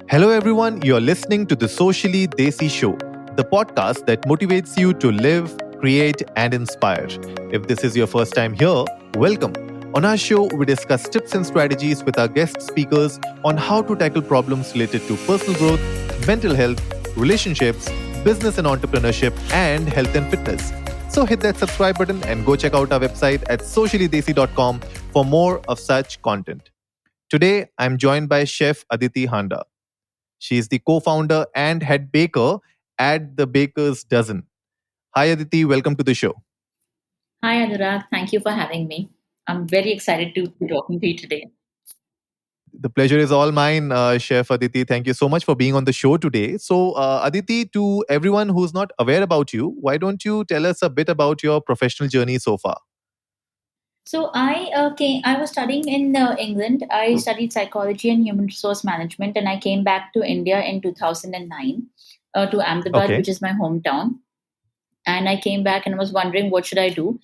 Hello, everyone. You're listening to the Socially Desi Show, the podcast that motivates you to live, create, and inspire. If this is your first time here, welcome. On our show, we discuss tips and strategies with our guest speakers on how to tackle problems related to personal growth, mental health, relationships, business and entrepreneurship, and health and fitness. So hit that subscribe button and go check out our website at sociallydesi.com for more of such content. Today, I'm joined by Chef Aditi Handa. She is the co founder and head baker at The Baker's Dozen. Hi, Aditi. Welcome to the show. Hi, Anurag. Thank you for having me. I'm very excited to be talking to you today. The pleasure is all mine, Chef Aditi. Thank you so much for being on the show today. So, Aditi, to everyone who's not aware about you, why don't you tell us a bit about your professional journey so far? I was studying in England. I studied psychology and human resource management, and I came back to India in 2009 to Ahmedabad, Okay. which is my hometown. And I came back and was wondering what should I do.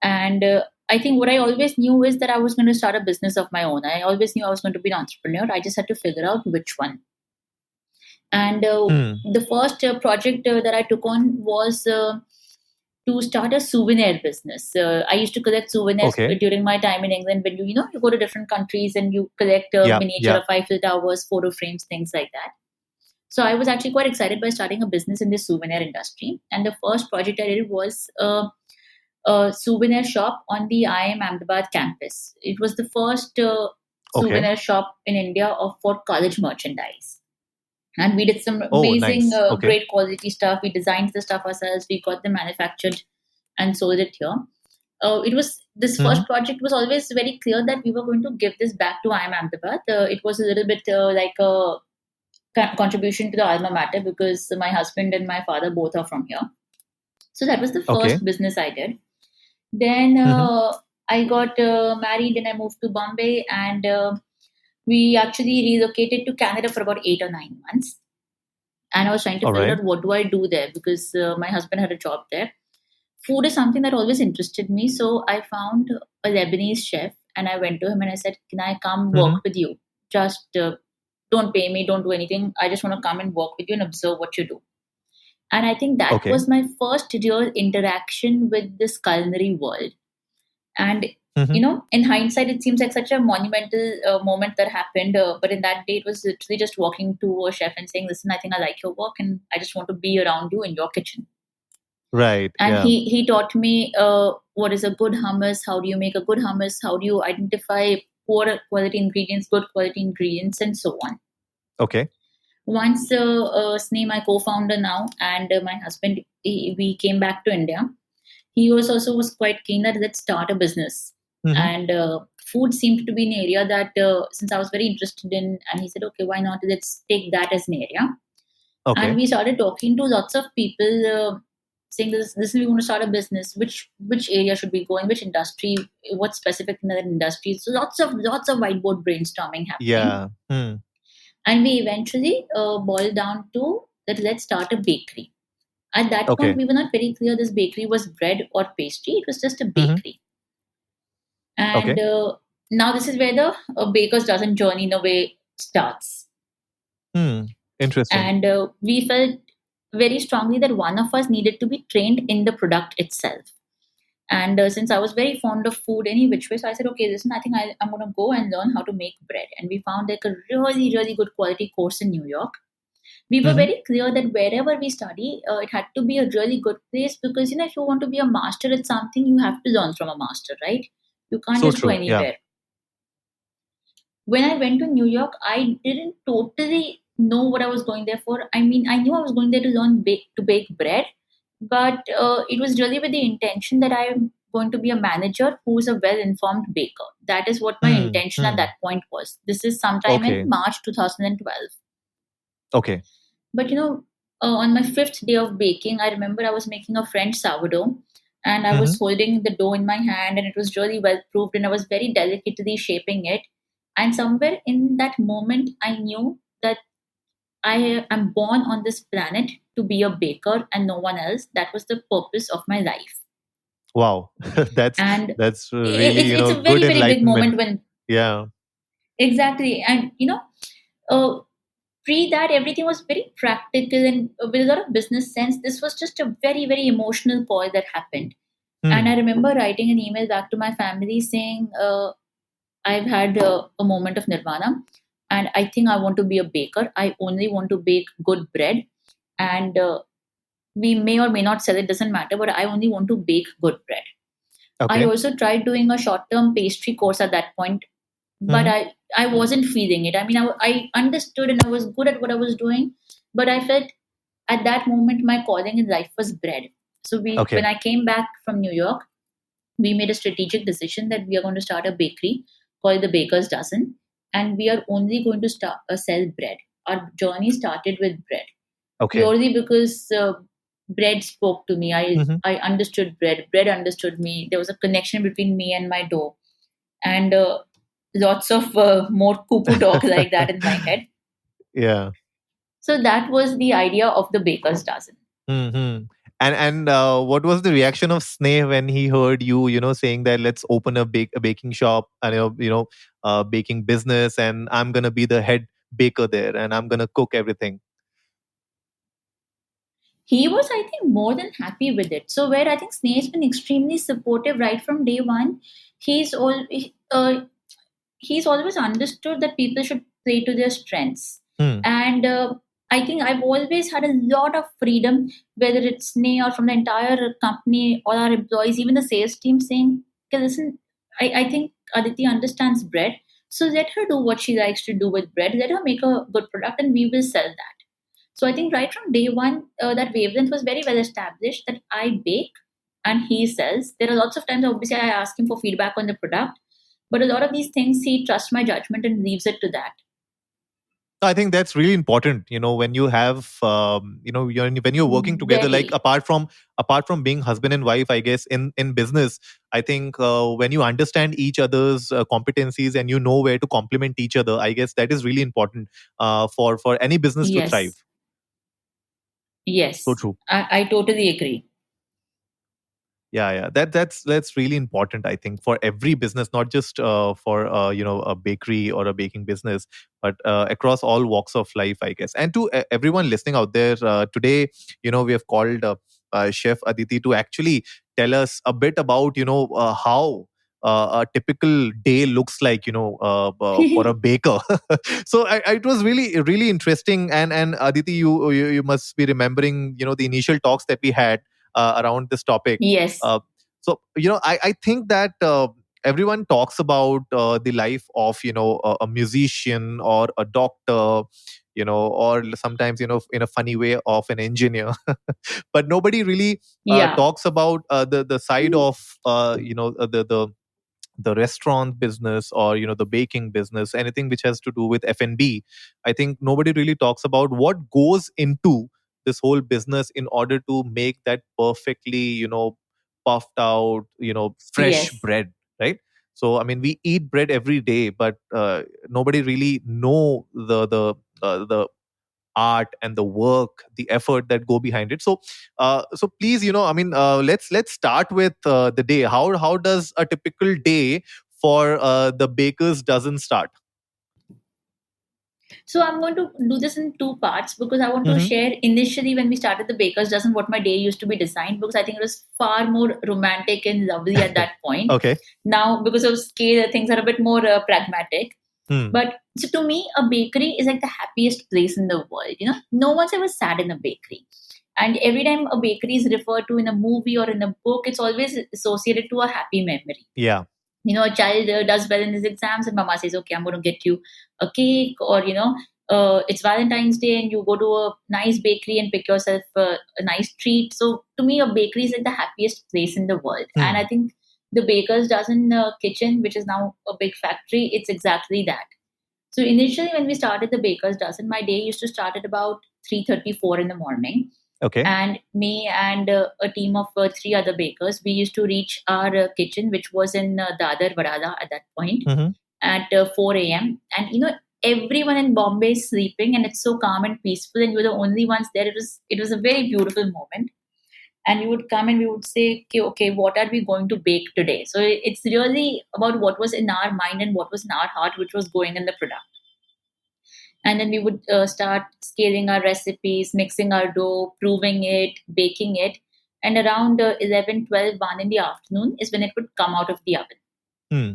And I think what I always knew is that I was going to start a business of my own. I always knew I was going to be an entrepreneur. I just had to figure out which one. And Hmm. the first project that I took on was to start a souvenir business. I used to collect souvenirs Okay. during my time in England. When you go to different countries and you collect Yeah. miniature Yeah. of Eiffel Towers, photo frames, things like that. So I was actually quite excited by starting a business in the souvenir industry. And the first project I did was a souvenir shop on the IIM Ahmedabad campus. It was the first Okay. souvenir shop in India for college merchandise. And we did some Oh, amazing, nice. Okay. great quality stuff. We designed the stuff ourselves. We got them manufactured and sold it here. It was This Hmm. first project was always very clear that we were going to give this back to IIM Ahmedabad. It was a little bit like a contribution to the alma mater because my husband and my father both are from here. So that was the Okay. first business I did. Then Hmm. I got married and I moved to Bombay, and we actually relocated to Canada for about 8 or 9 months. And I was trying to All figure right. out what do I do there because my husband had a job there. Food is something that always interested me, so I found a Lebanese chef and I went to him and I said, "Can I come work Hmm. with you? Just don't pay me, don't do anything. I just want to come and work with you and observe what you do." And I think that Okay. was my first real interaction with this culinary world. And Hmm. in hindsight, it seems like such a monumental moment that happened. But in that day, it was literally just walking to a chef and saying, "Listen, I think I like your work, and I just want to be around you in your kitchen." Right. And Yeah. he taught me what is a good hummus, how do you make a good hummus, how do you identify poor quality ingredients, good quality ingredients, and so on. Okay. Once Sneh, my co-founder now, and my husband, we came back to India. He was quite keen that let's start a business. Hmm. And food seemed to be an area that since I was very interested in, and he said, okay, why not? Let's take that as an area. And Okay. we started talking to lots of people, saying this we want to start a business. Which area should we go in? Which industry? What's specific in that industry? So lots of whiteboard brainstorming happening, Yeah. Hmm. and we eventually boiled down to that. Let's start a bakery. At that point, Okay. we were not very clear this bakery was bread or pastry. It was just a Hmm. bakery. And Okay. now this is where the baker's dozen journey in a way starts. Hmm. Interesting. And we felt very strongly that one of us needed to be trained in the product itself. And since I was very fond of food any which way, so I said, okay, listen, I think I'm going to go and learn how to make bread. And we found like a really, really good quality course in New York. We were Hmm. very clear that wherever we study, it had to be a really good place because, if you want to be a master at something, you have to learn from a master, right? You can't So just go true. Yeah. anywhere. When I went to New York, I didn't totally know what I was going there for. I mean, I knew I was going there to learn to bake bread, but it was really with the intention that I'm going to be a manager who's a well informed baker. That is what my Hmm. intention at Hmm. that point was. This is sometime in Okay. March 2012. Okay. But on my fifth day of baking, I remember I was making a French sourdough and I Hmm. was holding the dough in my hand and it was really well proofed and I was very delicately shaping it. And somewhere in that moment, I knew that I am born on this planet to be a baker and no one else. That was the purpose of my life. Wow. that's And that's really, it's a good very, very big enlightenment. moment when, Yeah. exactly. And, uh, pre that, everything was very practical and with a lot of business sense. This was just a very, very emotional call that happened. And I Hmm. remember writing an email back to my family saying, I've had a moment of nirvana, and I think I want to be a baker. I only want to bake good bread, and we may or may not sell it, doesn't matter, but I only want to bake good bread. I Okay. also tried doing a short term pastry course at that point, but Hmm. I wasn't feeling it. I mean, I understood and I was good at what I was doing, but I felt at that moment my calling in life was bread. So when Okay. I came back from New York, we made a strategic decision that we are going to start a bakery called the Baker's Dozen, and we are only going to start sell bread. Our journey started with bread Okay. purely because bread spoke to me. Hmm. I understood bread. Bread understood me. There was a connection between me and my dough, and lots of more cuckoo talk like that in my head. Yeah. So that was the idea of the Baker's Dozen. Hmm. And what was the reaction of Sneh when he heard you, saying that let's open a baking shop and baking business, and I'm gonna be the head baker there, and I'm gonna cook everything. He was, I think, more than happy with it. So where I think Snake's been extremely supportive right from day one. He's all he's always understood that people should play to their strengths. Hmm. And I think I've always had a lot of freedom, whether it's Sneh or from the entire company, all our employees, even the sales team saying, okay, listen, I think Aditi understands bread. So let her do what she likes to do with bread. Let her make a good product and we will sell that. So I think right from day one, that wavelength was very well established that I bake and he sells. There are lots of times, obviously, I ask him for feedback on the product, but a lot of these things, he trusts my judgment and leaves it to that. I think that's really important. When you have, when you're working together, like Very. apart from being husband and wife, I guess in business, I think when you understand each other's competencies and you know where to complement each other, I guess that is really important for any business to thrive. Yes. So Yes. true. I totally agree. Yeah, that's really important, I think, for every business, not just for a bakery or a baking business, but across all walks of life, I guess. And to everyone listening out there today, we have called Chef Aditi to actually tell us a bit about how a typical day looks like, for a baker. So it was really really interesting. And Aditi, you must be remembering the initial talks that we had around this topic. Yes. Uh, so I think that everyone talks about the life of a musician or a doctor, or sometimes in a funny way of an engineer, but nobody really Yeah. talks about the side of the restaurant business, or the baking business, anything which has to do with F&B. I think nobody really talks about what goes into this whole business in order to make that perfectly puffed out fresh Yes. bread, right? So I mean, we eat bread every day, but nobody really know the art and the work, the effort that go behind it. So please, I mean, let's start with the day. How does a typical day for the baker's dozen start? So I'm going to do this in two parts because I want to Hmm. share initially when we started the Baker's Dozen what my day used to be designed, because I think it was far more romantic and lovely at that point. Okay. Now, because of scale, things are a bit more pragmatic. Hmm. But so to me, a bakery is like the happiest place in the world. No one's ever sad in a bakery. And every time a bakery is referred to in a movie or in a book, it's always associated to a happy memory. Yeah. A child does well in his exams and mama says, okay, I'm going to get you a cake, or it's Valentine's Day and you go to a nice bakery and pick yourself a nice treat. So to me, a bakery is like the happiest place in the world, and I Hmm. think the Baker's Dozen kitchen, which is now a big factory, it's exactly that. So initially when we started the Baker's Dozen, my day used to start at about 3:34 in the morning, Okay. and me and a team of three other bakers, we used to reach our kitchen, which was in Dadar Vadala at that point, Hmm. at 4 a.m. And everyone in Bombay is sleeping, and it's so calm and peaceful, and you're the only ones there. It was a very beautiful moment. And we would come and we would say, okay, what are we going to bake today? So it's really about what was in our mind and what was in our heart, which was going in the product. And then we would start scaling our recipes, mixing our dough, proving it, baking it. And around 11, 12, 1 in the afternoon is when it would come out of the oven. Hmm.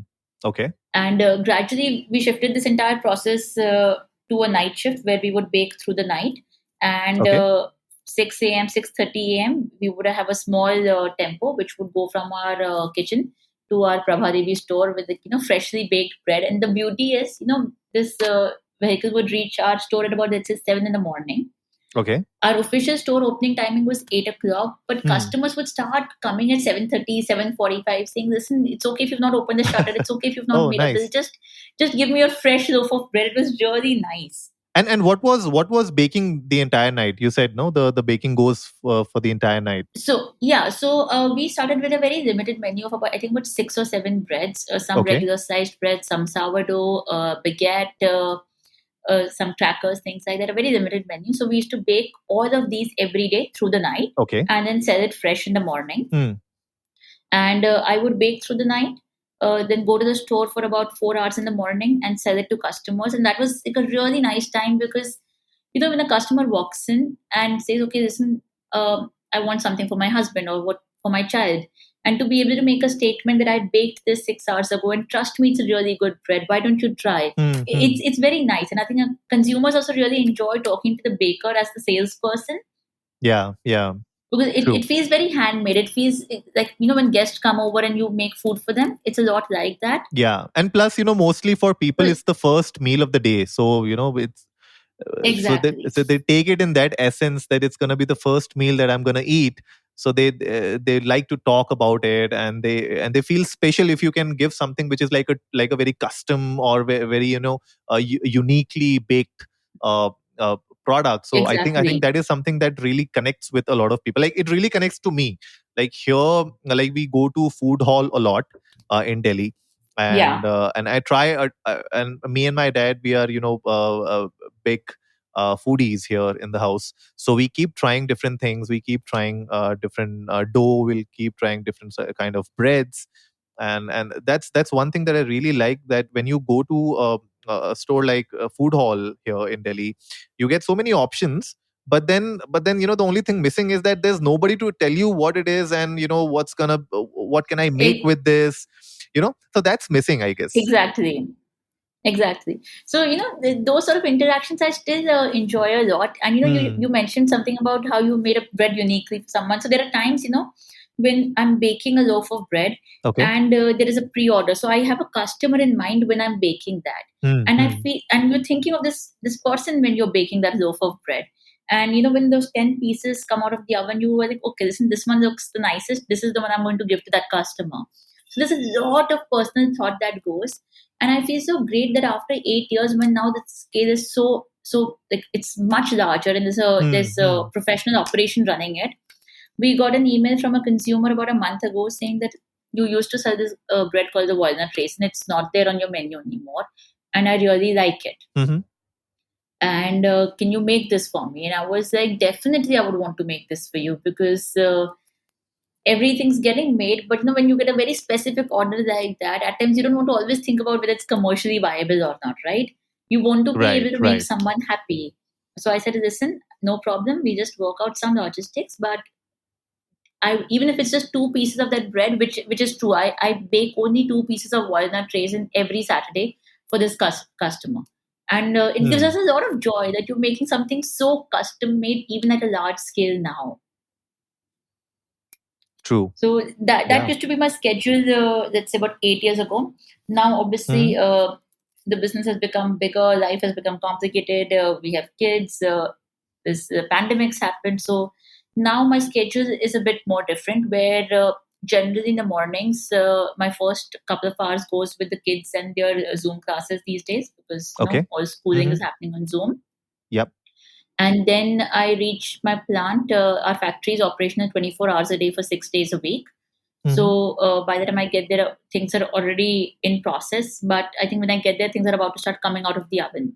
Okay. And gradually, we shifted this entire process to a night shift where we would bake through the night. And Okay. 6 a.m., 6:30 a.m., we would have a small tempo which would go from our kitchen to our Prabha Devi store with freshly baked bread. And the beauty is, this vehicle would reach our store at about, let's say, 7 in the morning. Okay. Our official store opening timing was 8 o'clock, but Hmm. customers would start coming at 7:30, 7:45, saying, listen, it's okay if you've not opened the shutter. It's okay if you've not Oh, made a bill. nice. Just give me your fresh loaf of bread. It was really nice. And what was baking the entire night? You said no, the baking goes for the entire night. So, yeah, we started with a very limited menu of about, I think, about 6 or 7 breads, some Okay. regular sized bread, some sourdough, baguette, some crackers, things like that, a very limited menu. So we used to bake all of these every day through the night Okay. and then sell it fresh in the morning. Hmm. And I would bake through the night, then go to the store for about 4 hours in the morning and sell it to customers. And that was like a really nice time because, when a customer walks in and says, okay, listen, I want something for my husband or what for my child. And to be able to make a statement that I baked this 6 hours ago and trust me, it's a really good bread. Why don't you try? Hmm. It's very nice. And I think consumers also really enjoy talking to the baker as the salesperson Yeah. Yeah. because True. it feels very handmade. It feels like, when guests come over and you make food for them, it's a lot like that. Yeah. And plus, mostly for people, Well, it's the first meal of the day. So, it's exactly. so they take it in that essence that it's going to be the first meal that I'm going to eat. So they like to talk about it, and they feel special if you can give something which is like a very custom or very uniquely baked uh, uh, product. So I think Exactly. that is something that really connects with a lot of people. Like, it really connects to me. Like, here, like, we go to food hall a lot in Delhi. Yeah. And I try, and me and my dad, we are big foodies here in the house. So we keep trying different things. We keep trying different dough. We'll keep trying different kind of breads, and that's one thing that I really like. That when you go to a store like a food hall here in Delhi, you get so many options. But then the only thing missing is that there's nobody to tell you what it is, and what can I make E- with this. So that's missing, I guess. exactly. Exactly. So, those sort of interactions I still enjoy a lot. And, you Hmm. mentioned something about how you made a bread uniquely for someone. So, there are times, when I'm baking a loaf of bread Okay. and there is a pre order. So, I have a customer in mind when I'm baking that. Hmm. And I Hmm. feel, and you're thinking of this person when you're baking that loaf of bread. And, when those 10 pieces come out of the oven, you were like, okay, listen, this one looks the nicest. This is the one I'm going to give to that customer. So, there's a lot of personal thought that goes, and I feel so great that after 8 years, when now the scale is so like it's much larger and Hmm. there's a professional operation running it. We got an email from a consumer about a month ago saying that you used to sell this bread called the walnut trace and it's not there on your menu anymore, and I really like it. Hmm. And can you make this for me? And I was like, definitely, I would want to make this for you because everything's getting made. But when you get a very specific order like that, at times you don't want to always think about whether it's commercially viable or not, right? You want to be Right. able to make Right. someone happy. So I said, listen, no problem, we just work out some logistics, but I, even if it's just 2 pieces of that bread, which is true, I bake only 2 pieces of walnut raisin every Saturday for this customer. And it gives Hmm. us a lot of joy that you're making something so custom made even at a large scale now. True. So that Yeah. used to be my schedule, let's say about 8 years ago. Now, Hmm. obviously, the business has become bigger, life has become complicated. We have kids. This pandemics happened, so now my schedule is a bit more different. Where generally in the mornings, my first couple of hours goes with the kids and their Zoom classes these days because Okay. all schooling Hmm. is happening on Zoom. Yep. And then I reach my plant. Our factory is operational 24 hours a day for 6 days a week. Hmm. So by the time I get there, things are already in process. But I think when I get there, things are about to start coming out of the oven.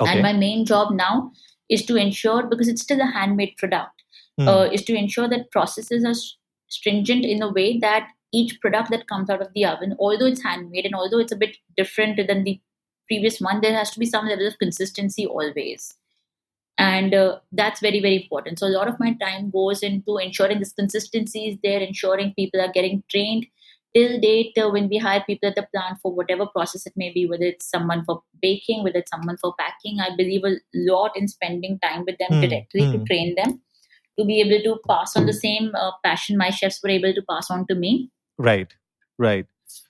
And Okay. my main job now is to ensure, because it's still a handmade product, Hmm. is to ensure that processes are stringent in a way that each product that comes out of the oven, although it's handmade and although it's a bit different than the previous month, there has to be some level of consistency always. And that's very, very important. So a lot of my time goes into ensuring this consistency is there, ensuring people are getting trained till date. When we hire people at the plant for whatever process it may be, whether it's someone for baking, whether it's someone for packing, I believe a lot in spending time with them Hmm. directly to train them, to be able to pass on the same passion my chefs were able to pass on to me. Right. Right.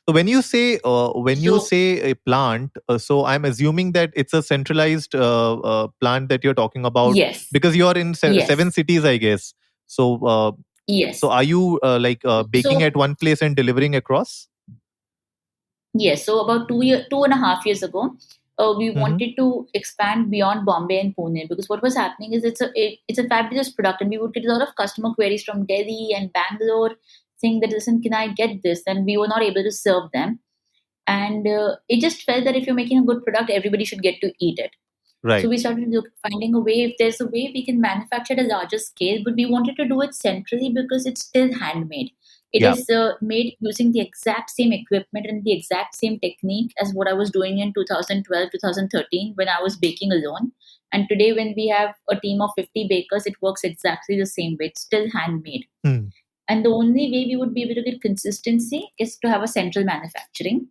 So when you So say a plant, so I'm assuming that it's a centralized plant that you're talking about, yes, because you're in yes, seven cities, I guess. So so yes. are you baking So at one place and delivering across? yes, so about 2.5 years ago, we Mm-hmm. wanted to expand beyond Bombay and Pune, because what was happening is it's a fabulous product, and we would get a lot of customer queries from Delhi and Bangalore saying that, listen, can I get this? And we were not able to serve them, and it just felt that if you're making a good product, everybody should get to eat it. So Right. we started finding a way, if there's a way we can manufacture at a larger scale, but we wanted to do it centrally because it's still handmade. It Yeah. is made using the exact same equipment and the exact same technique as what I was doing in 2012, 2013 when I was baking alone. And today, when we have a team of 50 bakers, it works exactly the same way. It's still handmade. Hmm. And the only way we would be able to get consistency is to have a central manufacturing.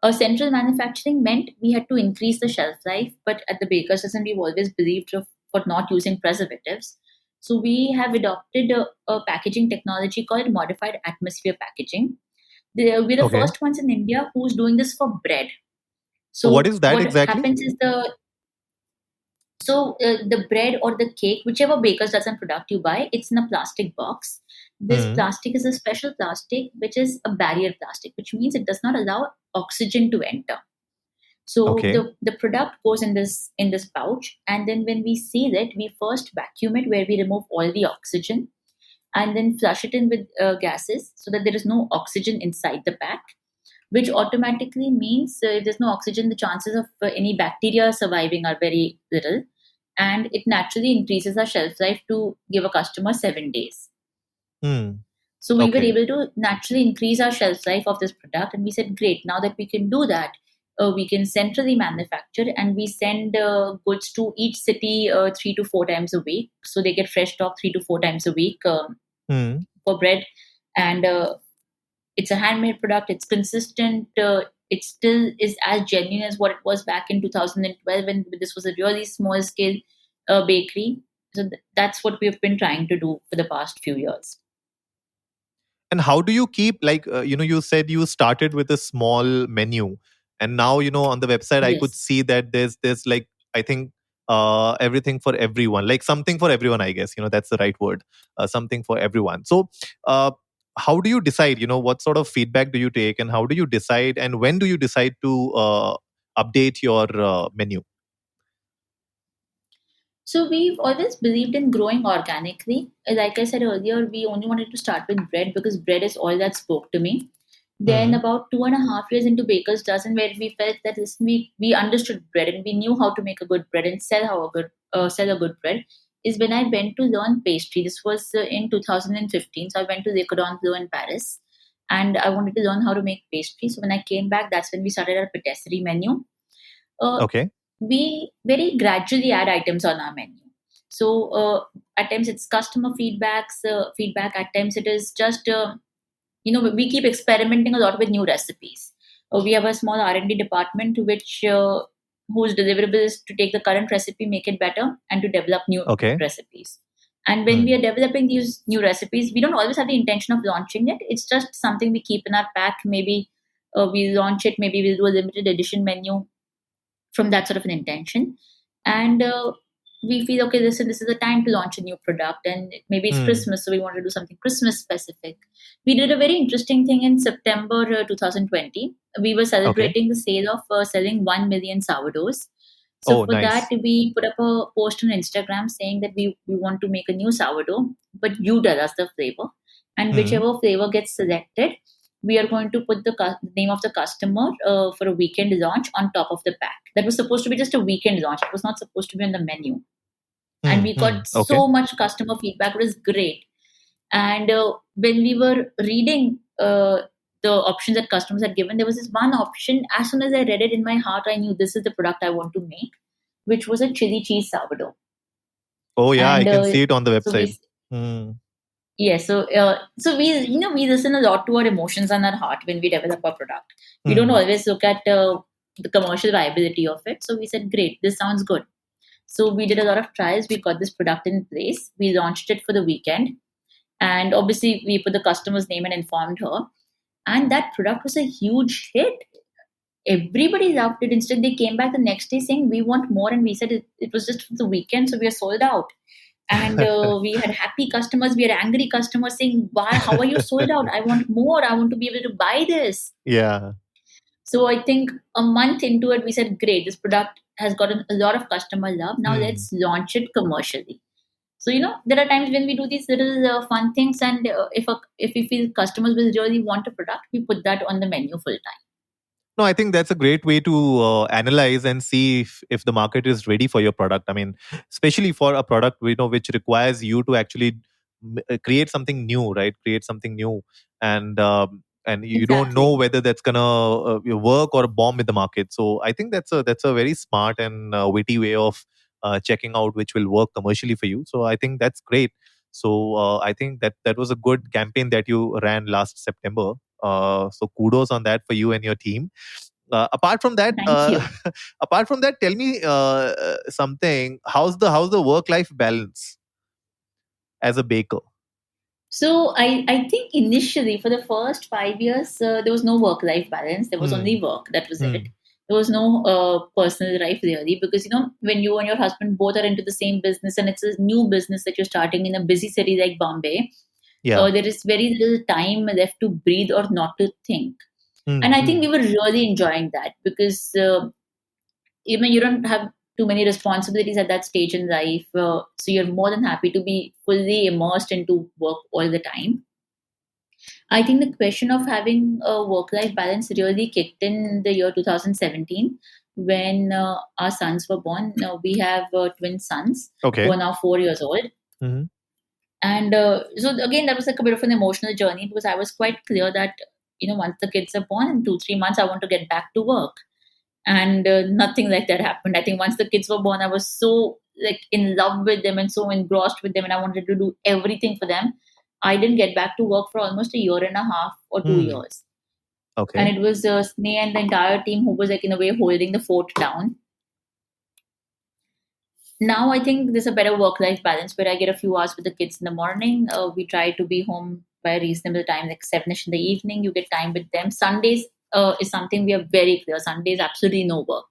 A central manufacturing meant we had to increase the shelf life, but at the baker's dozen, we've always believed for not using preservatives. So we have adopted a packaging technology called modified atmosphere packaging. We're the Okay. first ones in India who's doing this for bread. What So is that what exactly? happens is the bread or the cake, whichever baker's dozen product you buy, it's in a plastic box. This Hmm. plastic is a special plastic, which is a barrier plastic, which means it does not allow oxygen to enter. So Okay. the product goes in this pouch, and then when we seal it, we first vacuum it, where we remove all the oxygen, and then flush it in with gases so that there is no oxygen inside the pack, which automatically means if there's no oxygen, the chances of any bacteria surviving are very little, and it naturally increases our shelf life to give a customer 7 days. Hmm. So we were Okay. able to naturally increase our shelf life of this product, and we said, great, now that we can do that, we can centrally manufacture, and we send goods to each city 3 to 4 times a week. So they get fresh stock 3 to 4 times a week Hmm. for bread. And it's a handmade product, it's consistent, it still is as genuine as what it was back in 2012 when this was a really small scale bakery. So that's what we've been trying to do for the past few years. And how do you keep, like, you said you started with a small menu, and now, on the website I could Yes. see that there's like, I think, everything for everyone, like something for everyone, I guess, that's the right word. Something for everyone. So uh, how do you decide, what sort of feedback do you take, and how do you decide, and when do you decide to update your menu? So we've always believed in growing organically. Like I said earlier, we only wanted to start with bread because bread is all that spoke to me. Then Hmm. about 2.5 years into Baker's Dozen, where we felt that we understood bread and we knew how to make a good bread and sell a good bread, is when I went to learn pastry. This was in 2015. So I went to Le Cordon Bleu in Paris, and I wanted to learn how to make pastry. So when I came back, that's when we started our patisserie menu. Uh, Okay. we very gradually add items on our menu. So at times it's customer feedback. At times it is just we keep experimenting a lot with new recipes. We have a small R&D department which whose deliverable is to take the current recipe, make it better, and to develop new Okay. recipes. And when we Hmm. are developing these new recipes, we don't always have the intention of launching it. It's just something we keep in our pack. Maybe we launch it. Maybe we'll do a limited edition menu from that sort of an intention. And we feel, okay, this is a time to launch a new product, and maybe it's Hmm. Christmas, so we want to do something Christmas specific. We did a very interesting thing in September 2020. We were Okay. celebrating the sale of selling 1 million sourdoughs. So Oh, for that, nice. we put up a post on Instagram saying that we want to make a new sourdough, but you tell us the flavor. And Hmm. whichever flavor gets selected, we are going to put the name of the customer for a weekend launch on top of the pack. That was supposed to be just a weekend launch. It was not supposed to be on the menu. And Hmm. we Hmm. got Okay. so much customer feedback. It was great. And when we were reading the options that customers had given, there was this one option. As soon as I read it in my heart, I knew this is the product I want to make, which was a chili cheese sourdough. Oh yeah, I And can see it on the so website. we Hmm. Yeah, so we listen a lot to our emotions and our heart when we develop a product. We don't Hmm. always look at the commercial viability of it. So we said, great, this sounds good. So we did a lot of trials. We got this product in place. We launched it for the weekend, and obviously we put the customer's name and informed her. And that product was a huge hit. Everybody loved it. Instead, they came back the next day saying, "We want more," and we said it was just for the weekend, so we are sold out. And we had happy customers, we had angry customers saying, why, how are you sold out? I want more, I want to be able to buy this. Yeah. So I think a month into it, we said, great, this product has gotten a lot of customer love, now Hmm. let's launch it commercially. So there are times when we do these little fun things, and if we feel customers will really want a product, we put that on the menu full time. No, I think that's a great way to analyze and see if the market is ready for your product. I mean, especially for a product which requires you to actually create something new, right? Create something new, and you don't know Exactly. whether that's gonna work or bomb with the market. So I think that's a very smart and witty way of checking out which will work commercially for you. So I think that's great. So I think that was a good campaign that you ran last September. So kudos on that for you and your team. Apart from that, Thank you. apart from that, tell me something. How's the work life balance as a baker? So I think initially for the first 5 years, there was no work life balance. There was only Hmm. work. That was it. Hmm. There was no personal life really, because when you and your husband both are into the same business, and it's a new business that you're starting in a busy city like Bombay, Yeah. there is very little time left to breathe or not to think. Hmm. And I think Hmm. we were really enjoying that, because even you don't have too many responsibilities at that stage in life, so you're more than happy to be fully immersed into work all the time. I think the question of having a work life balance really kicked in the year 2017 when our sons were born. Now we have twin sons who Okay. are now 4 years old. Hmm. And so, again, that was like a bit of an emotional journey, because I was quite clear that, once the kids are born in 2, 3 months, I want to get back to work. And nothing like that happened. I think once the kids were born, I was so like in love with them and so engrossed with them, and I wanted to do everything for them. I didn't get back to work for almost a year and a half or two Hmm. years, and Okay. it was Sneh and the entire team who was like in a way holding the fort down. Now I think there's a better work-life balance where I get a few hours with the kids in the morning. We try to be home by a reasonable time, like 7ish in the evening. You get time with them. Sundays is something we are very clear. Sundays absolutely no work.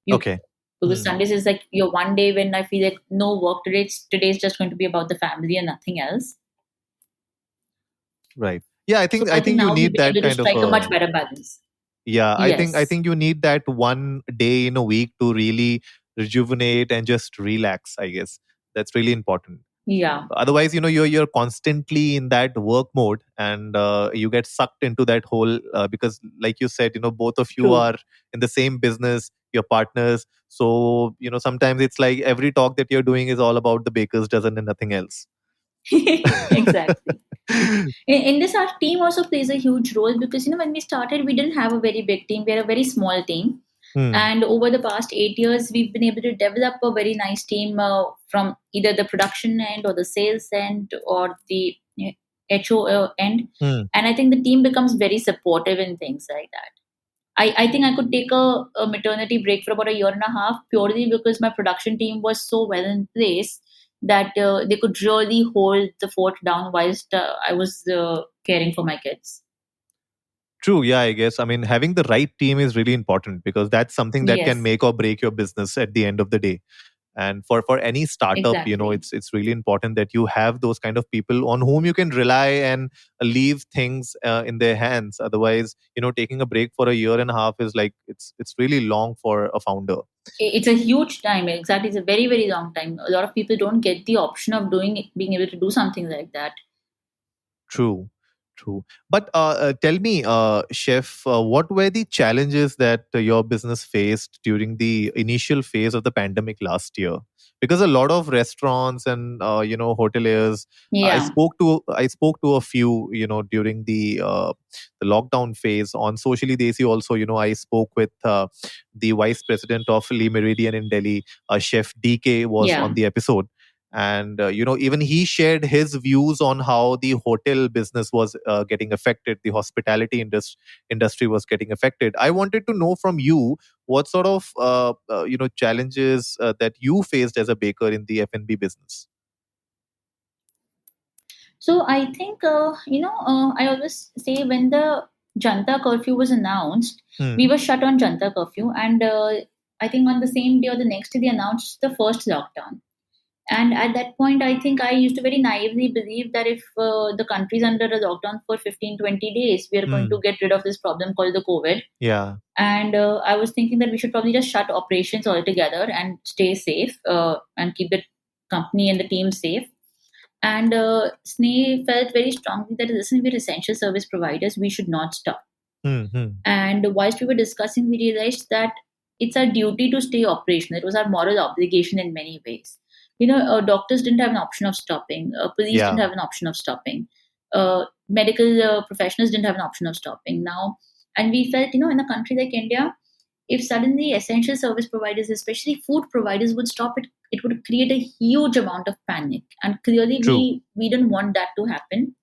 You Okay. Because Hmm. Sundays is like your one day when I feel like no work today. Today's just going to be about the family and nothing else. Right. Yeah. I So think I I think think you now we've need been that able to kind of strike a much better balance. yeah. I Yes. think you need that one day in a week to really rejuvenate and just relax. I guess that's really important. Yeah. Otherwise you're constantly in that work mode, and you get sucked into that whole because like you said, both of you True. are in the same business, your partners. So sometimes it's like every talk that you're doing is all about the baker's dozen and nothing else. Exactly. In this, our team also plays a huge role, because when we started, we didn't have a very big team. We had a very small team, Hmm. and over the past 8 years, we've been able to develop a very nice team from either the production end or the sales end or the HO end. Hmm. And I think the team becomes very supportive in things like that. I think I could take a maternity break for about a year and a half, purely because my production team was so well in place that they could really hold the fort down whilst I was caring for my kids. True. Yeah, I guess. I mean, having the right team is really important because that's something that can Yes, make or break your business at the end of the day. And for any startup, exactly. it's really important that you have those kind of people on whom you can rely and leave things in their hands. Otherwise, taking a break for a year and a half is like it's really long for a founder. It's a huge time. Exactly, it's a very very long time. A lot of people don't get the option of being able to do something like that. True. True. But tell me, Chef, what were the challenges that your business faced during the initial phase of the pandemic last year? Because a lot of restaurants and hoteliers, Yeah, I spoke to a few during the lockdown phase on Socially Desi. Also, I spoke with the vice president of Lee Meridian in Delhi, Chef DK was on yeah. the episode, and even he shared his views on how the hotel business was getting affected, the hospitality industry was getting affected. I wanted to know from you what sort of challenges that you faced as a baker in the F&B business. So I think, I always say when the Janta curfew was announced, we Hmm. were shut on Janta curfew. And I think on the same day or the next day, they announced the first lockdown. And at that point, I think I used to very naively believe that if the country is under a lockdown for 15, 20 days, we are going to Hmm. get rid of this problem called the COVID. Yeah. And I was thinking that we should probably just shut operations altogether and stay safe and keep the company and the team safe. And SNE felt very strongly that listen, we're essential service providers, we should not stop. Hmm. Hmm. And whilst we were discussing, we realized that it's our duty to stay operational. It was our moral obligation in many ways. Doctors didn't have an option of stopping. Police didn't Yeah. have an option of stopping. Medical professionals didn't have an option of stopping. Now, and we felt, in a country like India, if suddenly essential service providers, especially food providers, would stop it, it would create a huge amount of panic. And clearly, True. we didn't want that to happen.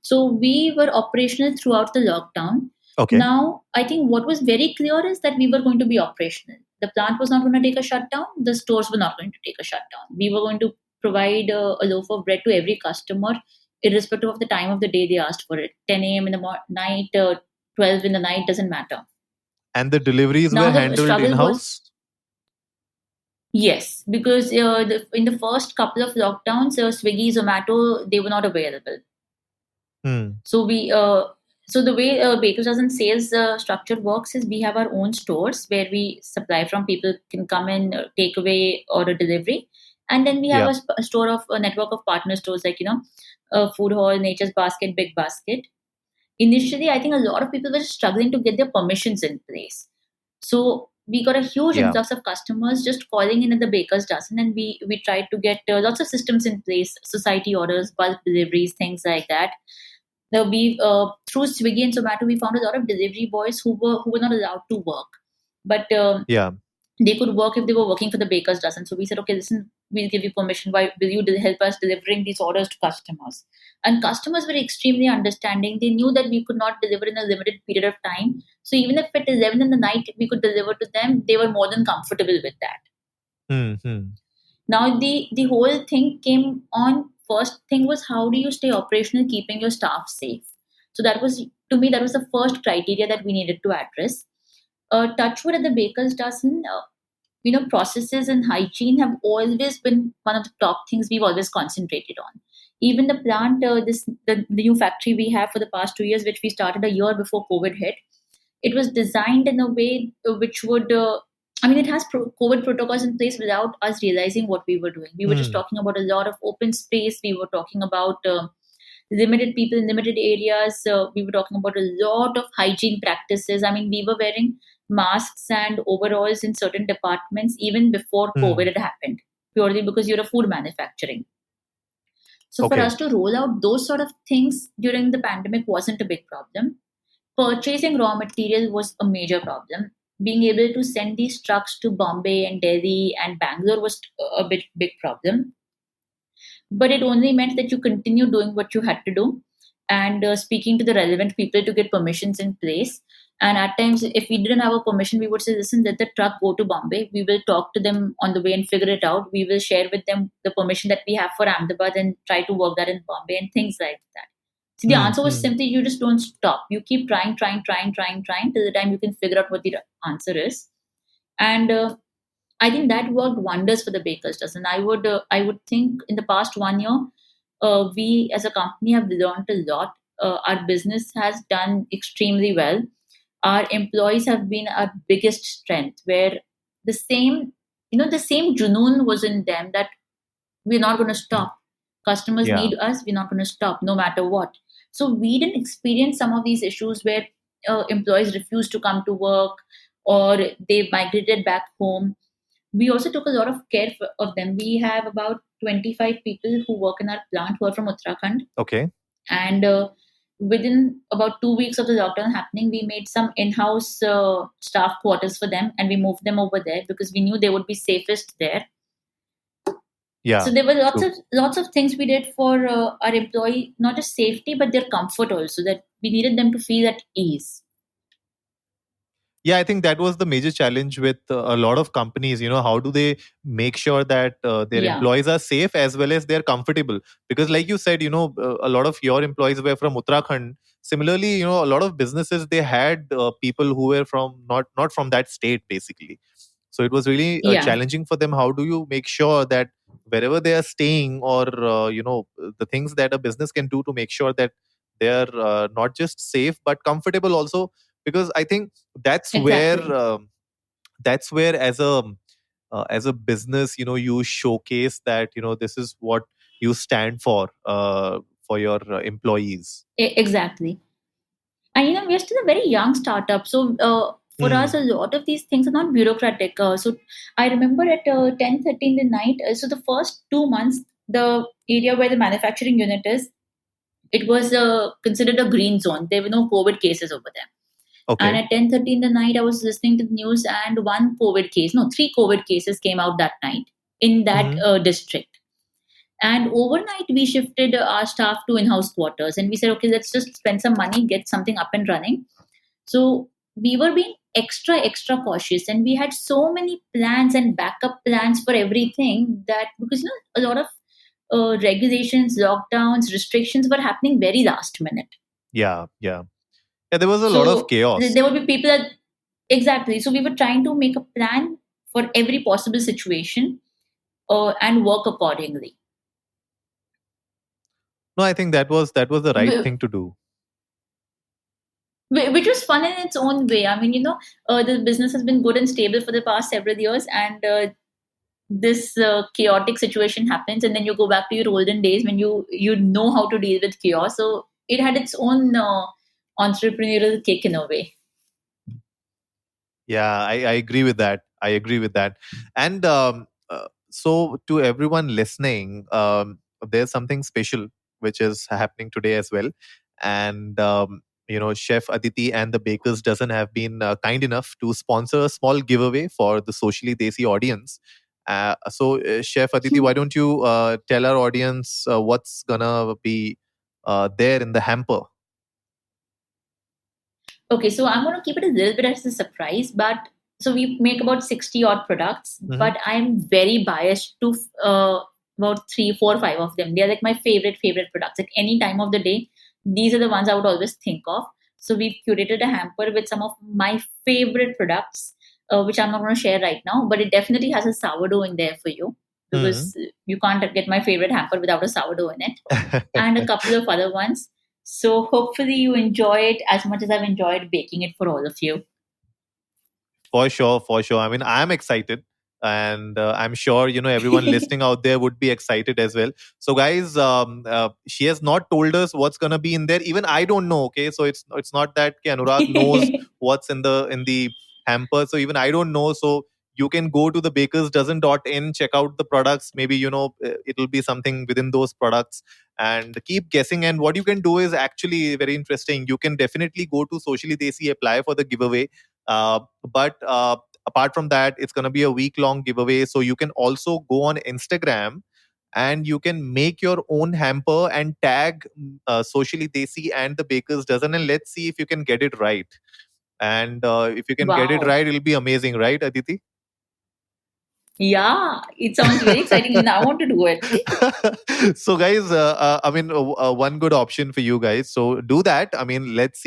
So we were operational throughout the lockdown. Okay. Now, I think what was very clear is that we were going to be operational. The plant was not going to take a shutdown. The stores were not going to take a shutdown. We were going to provide a loaf of bread to every customer, irrespective of the time of the day they asked for it. 10 a.m. in the night, 12 in the night, doesn't matter. And the deliveries were Now the handled in struggle was, house. yes, because in the first couple of lockdowns, Swiggy, Zomato, they were not available. Hmm. So the way Baker's Dozen sales structure works is we have our own stores where we supply from. People can come in, take away or a delivery, and then we have Yeah. a store of a network of partner stores like Food Hall, Nature's Basket, Big Basket. Initially, I think a lot of people were struggling to get their permissions in place. So we got a huge Yeah. influx of customers just calling in at the Baker's Dozen, and we tried to get lots of systems in place, society orders, bulk deliveries, things like that. Now we through Swiggy and Zomato, we found a lot of delivery boys who were not allowed to work, but Yeah. they could work if they were working for the Baker's Dozen. So we said, okay, listen, we'll give you permission. Why will you help us delivering these orders to customers? And customers were extremely understanding. They knew that we could not deliver in a limited period of time. So even if at 11 in the night we could deliver to them, they were more than comfortable with that. Hmm. Hmm. Now the whole thing came on. First thing was how do you stay operational, keeping your staff safe. So that was, to me, that was the first criteria that we needed to address. Touchwood at the Baker's Dozen, processes and hygiene have always been one of the top things we've always concentrated on. Even the plant, the new factory we have for the past 2 years, which we started a year before COVID hit, it was designed in a way which would, it has COVID protocols in place without us realizing what we were doing. We were just Hmm. talking about a lot of open space. We were talking about limited people in limited areas. We were talking about a lot of hygiene practices. I mean, we were wearing masks and overalls in certain departments even before COVID Hmm. had happened, purely because you're a food manufacturing. So for Okay. us to roll out those sort of things during the pandemic wasn't a big problem. Purchasing raw material was a major problem. Being able to send these trucks to Bombay and Delhi and Bangalore was a big problem. But it only meant that you continue doing what you had to do and speaking to the relevant people to get permissions in place. And at times, if we didn't have a permission, we would say, listen, let the truck go to Bombay. We will talk to them on the way and figure it out. We will share with them the permission that we have for Ahmedabad and try to work that in Bombay and things like that. See, the Hmm. answer was Hmm. simply you just don't stop. You keep trying till the time you can figure out what the answer is. And I think that worked wonders for the Baker's Dozen. I would think in the past 1 year, we as a company have learned a lot. Our business has done extremely well. Our employees have been our biggest strength. Where the same, the same junoon was in them that we're not going to stop. Customers Yeah. need us. We're not going to stop, no matter what. So we didn't experience some of these issues where employees refused to come to work or they migrated back home. We also took a lot of care of them. We have about 25 people who work in our plant who are from Uttarakhand. Okay. And within about 2 weeks of the lockdown happening, we made some in-house staff quarters for them, and we moved them over there because we knew they would be safest there. So Yeah. there were lots True. of things we did for our employee, not just safety but their comfort also. That we needed them to feel at ease. Yeah, I think that was the major challenge with a lot of companies. How do they make sure that their Yeah, employees are safe as well as they're comfortable? Because, like you said, a lot of your employees were from Uttarakhand. Similarly, a lot of businesses, they had people who were from not from that state, basically. So it was really yeah, challenging for them. How do you make sure that wherever they are staying, or the things that a business can do to make sure that they are not just safe but comfortable also? Because I think that's where exactly. that's where as a business, you showcase that this is what you stand for your employees. Exactly. And we're still a very young startup, so for us, Hmm. a lot of these things are not bureaucratic. So I remember at 10:30 in the night. So the first 2 months, the area where the manufacturing unit is, it was considered a green zone. There were no COVID cases over there. And Okay. at 10:30 in the night, I was listening to the news, and one COVID case, no, three COVID cases came out that night in that Hmm. district. And overnight, we shifted our staff to in-house quarters, and we said, okay, let's just spend some money, get something up and running. So we were being extra cautious, and we had so many plans and backup plans for everything, that because a lot of regulations, lockdowns, restrictions were happening very last minute. Yeah, yeah, yeah. There was a lot of So chaos. there would be people that exactly. So we were trying to make a plan for every possible situation and work accordingly. No, I think that was the right Wh- thing to do. which was fun in its own way. I mean, the business has been good and stable for the past several years, and this chaotic situation happens, and then you go back to your olden days when you know how to deal with chaos. So it had its own entrepreneurial kick in a way. Yeah, I agree with that. I agree with that. And so, to everyone listening, there's something special which is happening today as well. And, Chef Aditi and the Bakers Dozen have been kind enough to sponsor a small giveaway for the Socially Desi audience. So, Chef Aditi, why don't you tell our audience what's going to be there in the hamper? Okay, so I'm going to keep it a little bit as a surprise, but so we make about 60 odd products, Hmm. but I'm very biased to about three, four, five of them. They're like my favorite products. At any time of the day, these are the ones I would always think of. So we've curated a hamper with some of my favorite products, which I'm not going to share right now, but it definitely has a sourdough in there for you Hmm. because you can't get my favorite hamper without a sourdough in it, and a couple of other ones. So hopefully you enjoy it as much as I've enjoyed baking it for all of you. For sure, for sure. I mean, I'm excited, and I'm sure everyone listening out there would be excited as well. So, guys, she has not told us what's gonna be in there. Even I don't know. Okay, so it's not that Anurag knows what's in the hamper. So even I don't know. So you can go to the bakersdozen.in, check out the products. Maybe it'll be something within those products, and keep guessing. And what you can do is actually very interesting. You can definitely go to Socially Desi, apply for the giveaway, but apart from that, it's going to be a week long giveaway. So you can also go on Instagram and you can make your own hamper and tag Socially Desi and the Baker's Dozen, and let's see if you can get it right. And if you can get it Wow. right, it'll be amazing, right, Aditi? Yeah, it sounds very exciting. Even I want to do it. So guys, I mean, one good option for you guys, so do that. I mean, let's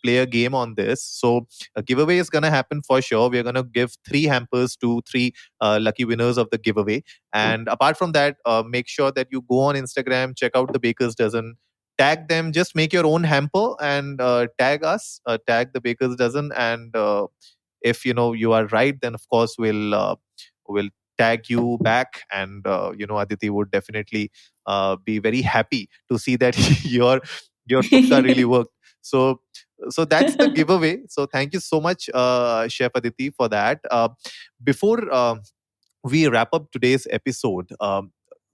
play a game on this. So a giveaway is gonna happen for sure. We're gonna give three hampers to three lucky winners of the giveaway. And apart from that, make sure that you go on Instagram, check out the Baker's Dozen, tag them, just make your own hamper, and tag us, tag the Baker's Dozen. And if you are right, then of course we'll tag you back. And Aditi would definitely be very happy to see that your Your tukka really worked. So that's the giveaway. So thank you so much, Chef Aditi, for that. Before we wrap up today's episode,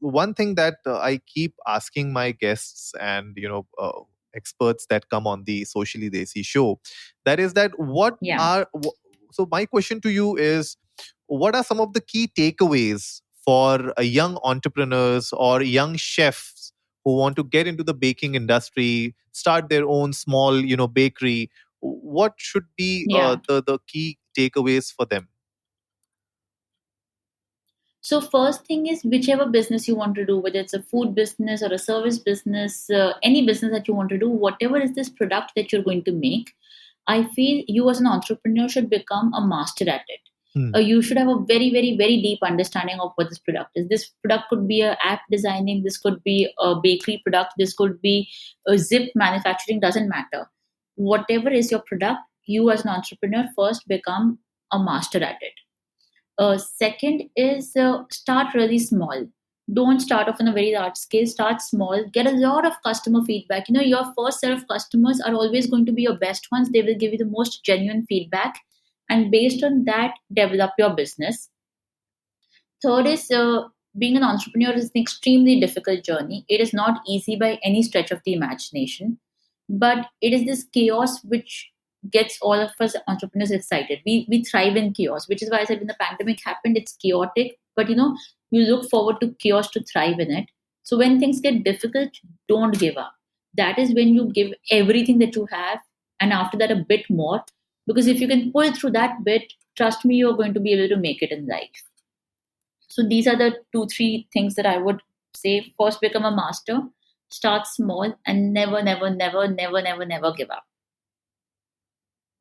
one thing that I keep asking my guests and experts that come on the Socially Desi show, that is that Yeah. so my question to you is, what are some of the key takeaways for young entrepreneurs or young chefs who want to get into the baking industry, start their own small bakery? What should be Yeah. the key takeaways for them? So first thing is whichever business you want to do, whether it's a food business or a service business, any business that you want to do, whatever is this product that you're going to make, I feel you as an entrepreneur should become a master at it. Hmm. You should have a very, very, very deep understanding of what this product is. This product could be a app designing, this could be a bakery product, this could be a zip manufacturing, doesn't matter. Whatever is your product, you as an entrepreneur first become a master at it. Second is start really small. Don't start off on a very large scale. Start small. Get a lot of customer feedback. Your first set of customers are always going to be your best ones. They will give you the most genuine feedback. And based on that, develop your business. Third is being an entrepreneur is an extremely difficult journey. It is not easy by any stretch of the imagination, but it is this chaos which gets all of us entrepreneurs excited. We thrive in chaos, which is why I said when the pandemic happened, it's chaotic, but you look forward to chaos to thrive in it. So when things get difficult, don't give up. That is when you give everything that you have, and after that, a bit more. Because if you can pull through that bit, trust me, you're going to be able to make it in life. So these are the 2, 3 things that I would say. First, become a master, start small, and never, never, never, never, never, never give up.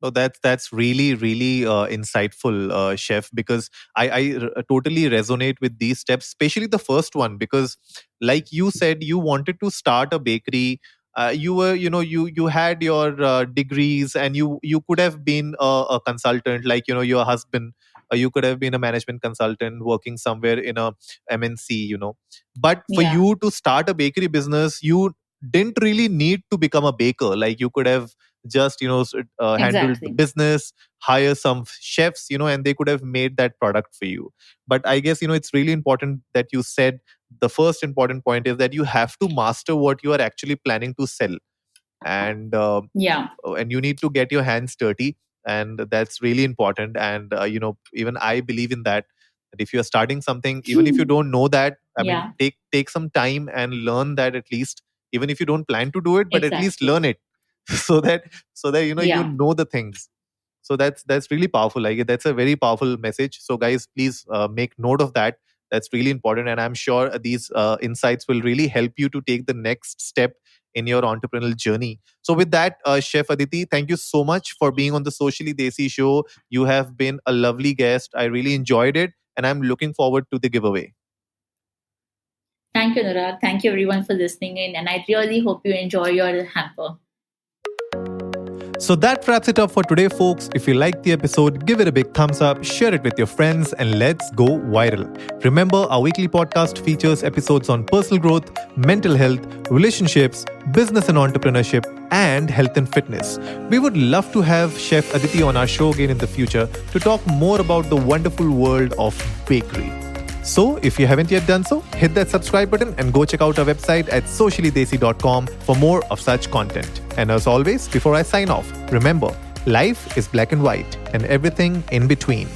Oh, that's really really insightful, chef. Because I totally resonate with these steps, especially the first one. Because, like you said, you wanted to start a bakery. You were, you had your degrees, and you could have been a consultant, like your husband. You could have been a management consultant working somewhere in a MNC. But for Yeah, you to start a bakery business, you didn't really need to become a baker. Like, you could have just handled the exactly. business, hire some chefs, and they could have made that product for you. But I guess it's really important that you said the first important point is that you have to master what you are actually planning to sell. Yeah, And you need to get your hands dirty, and that's really important. And even I believe in that if you're starting something, even if you don't know that, I mean, yeah, take some time and learn that, at least, even if you don't plan to do it, but at least exactly. learn it. So that you Yeah. know the things. So that's really powerful. Like, that's a very powerful message. So guys, please make note of that. That's really important, and I'm sure these insights will really help you to take the next step in your entrepreneurial journey. So with that, Chef Aditi, thank you so much for being on the Socially Desi show. You have been a lovely guest. I really enjoyed it, and I'm looking forward to the giveaway. Thank you, Nurag. Thank you, everyone, for listening in. And I really hope you enjoy your hamper. So that wraps it up for today, folks. If you liked the episode, give it a big thumbs up, share it with your friends, and let's go viral. Remember, our weekly podcast features episodes on personal growth, mental health, relationships, business and entrepreneurship, and health and fitness. We would love to have Chef Aditi on our show again in the future to talk more about the wonderful world of bakery. So, if you haven't yet done so, hit that subscribe button and go check out our website at sociallydesi.com for more of such content. And as always, before I sign off, remember, life is black and white and everything in between.